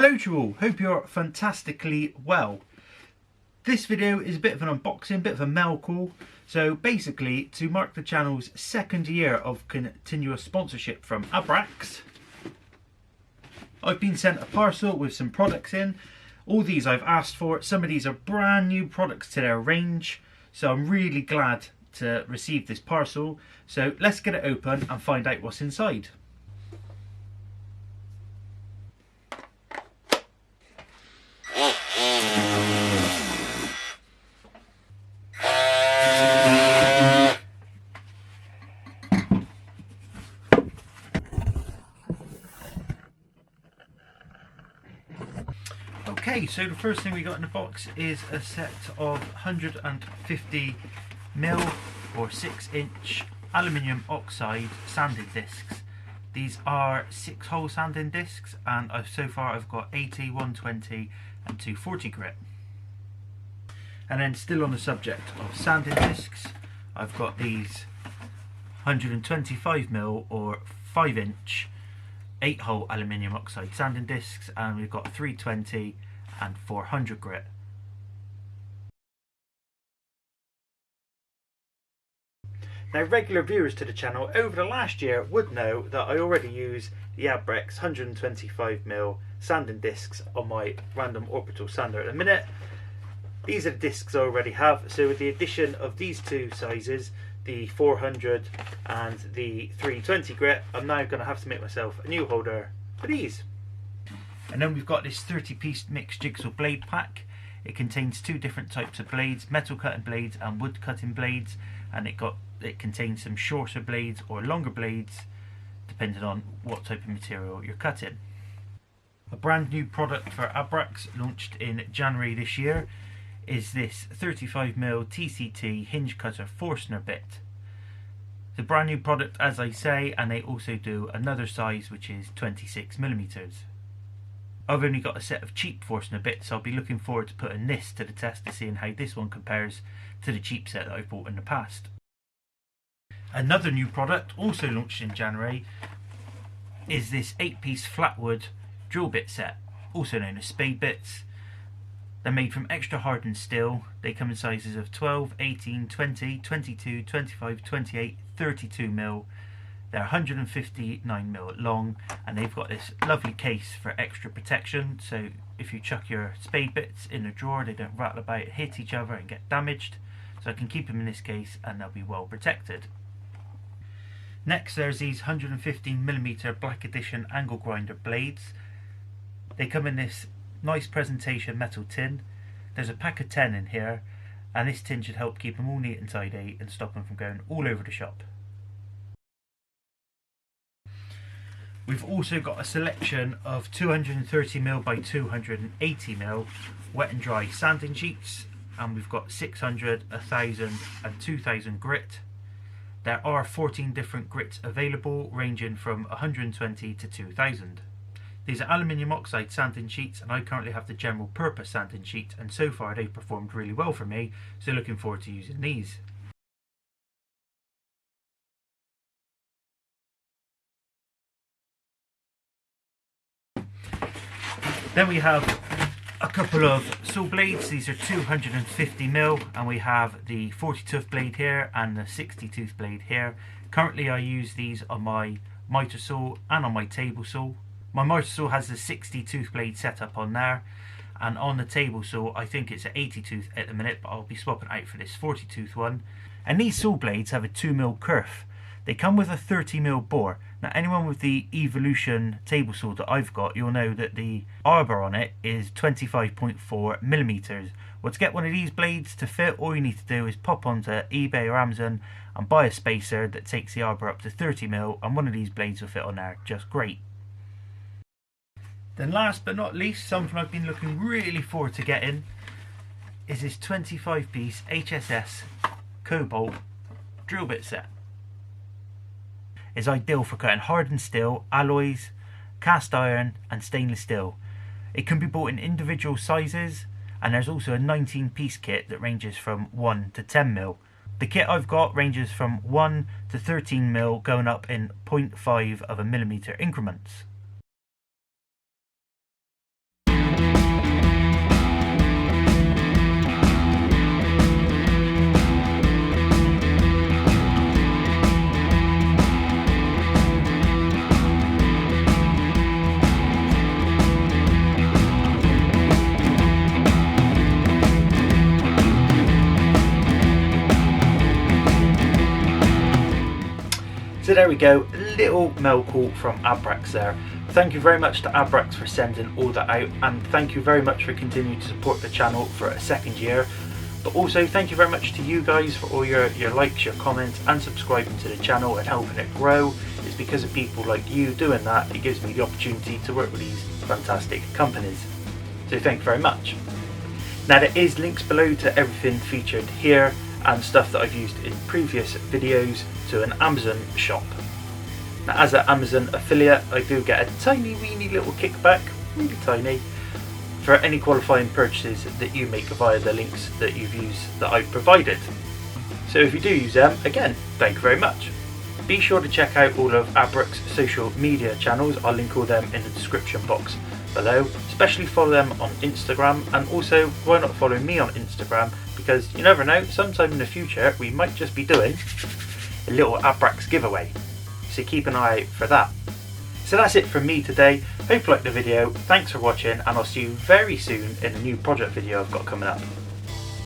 Hello to you all, hope you're fantastically well. This video is a bit of an unboxing, bit of a mail call. So basically, to mark the channel's second year of continuous sponsorship from Abracs, I've been sent a parcel with some products in. All these I've asked for. Some of these are brand new products to their range, so I'm really glad to receive this parcel. So let's get it open and find out what's inside. Okay, so the first thing we got in the box is a set of 150mm or 6-inch aluminium oxide sanding discs. These are 6-hole sanding discs, and so far I've got 80, 120 and 240 grit. And then still on the subject of sanding discs, I've got these 125mm or 5-inch 8-hole aluminium oxide sanding discs, and we've got 320 and 400 grit. Now, regular viewers to the channel over the last year would know that I already use the Abracs 125mm sanding discs on my random orbital sander at the minute. These are the discs I already have, so with the addition of these two sizes, the 400 and the 320 grit, I'm now going to have to make myself a new holder for these. And then we've got this 30-piece mixed jigsaw blade pack. It contains two different types of blades, metal cutting blades and wood cutting blades, and it contains some shorter blades or longer blades depending on what type of material you're cutting. A brand new product for Abracs, launched in January this year, is this 35mm TCT hinge cutter Forstner Bit. It's a brand new product, as I say, and they also do another size which is 26mm. I've only got a set of cheap Forstner bits, so I'll be looking forward to putting this to the test to seeing how this one compares to the cheap set that I've bought in the past. Another new product, also launched in January, is this 8-piece flatwood drill bit set, also known as Spade Bits. They're made from extra hardened steel. They come in sizes of 12, 18, 20, 22, 25, 28, 32mm. They're 159mm long, and they've got this lovely case for extra protection, so if you chuck your spade bits in the drawer they don't rattle about, hit each other and get damaged. So I can keep them in this case and they'll be well protected. Next, there's these 115mm Black Edition angle grinder blades. They come in this nice presentation metal tin. There's a pack of 10 in here, and this tin should help keep them all neat and tidy and stop them from going all over the shop. We've also got a selection of 230mm by 280mm wet and dry sanding sheets, and we've got 600, 1000 and 2000 grit. There are 14 different grits available, ranging from 120 to 2000. These are aluminium oxide sanding sheets, and I currently have the general purpose sanding sheet, and so far they've performed really well for me, so looking forward to using these. Then we have a couple of saw blades. These are 250mm, and we have the 40 tooth blade here and the 60 tooth blade here. Currently I use these on my miter saw and on my table saw. My miter saw has the 60 tooth blade set up on there, and on the table saw I think it's an 80 tooth at the minute, but I'll be swapping out for this 40 tooth one. And these saw blades have a 2mm kerf. They come with a 30mm bore. Now, anyone with the Evolution table saw that I've got, you'll know that the arbor on it is 25.4mm. Well, to get one of these blades to fit, all you need to do is pop onto eBay or Amazon and buy a spacer that takes the arbor up to 30mm, and one of these blades will fit on there just great. Then last but not least, something I've been looking really forward to getting is this 25-piece HSS Drill Bit set. Is ideal for cutting hardened steel, alloys, cast iron and stainless steel. It can be bought in individual sizes, and there's also a 19-piece kit that ranges from 1 to 10mm. The kit I've got ranges from 1 to 13mm, going up in 0.5 of a millimeter increments. there we go, a little mail call from Abracs there. Thank you very much to Abracs for sending all that out, and thank you very much for continuing to support the channel for a second year. But also thank you very much to you guys for all your likes, your comments and subscribing to the channel and helping it grow. It's because of people like you doing that, it gives me the opportunity to work with these fantastic companies. So thank you very much. Now there is links below to everything featured here and stuff that I've used in previous videos to an Amazon shop. Now as an Amazon affiliate I do get a tiny weeny little kickback, really tiny, for any qualifying purchases that you make via the links that you've used that I've provided. So if you do use them, again, thank you very much. Be sure to check out all of Abracs' social media channels, I'll link all them in the description box below. Especially follow them on Instagram, and also why not follow me on Instagram, because you never know, sometime in the future we might just be doing a little Abracs giveaway, so keep an eye out for that. So that's it from me today. Hope you liked the video, thanks for watching, and I'll see you very soon in a new project video I've got coming up.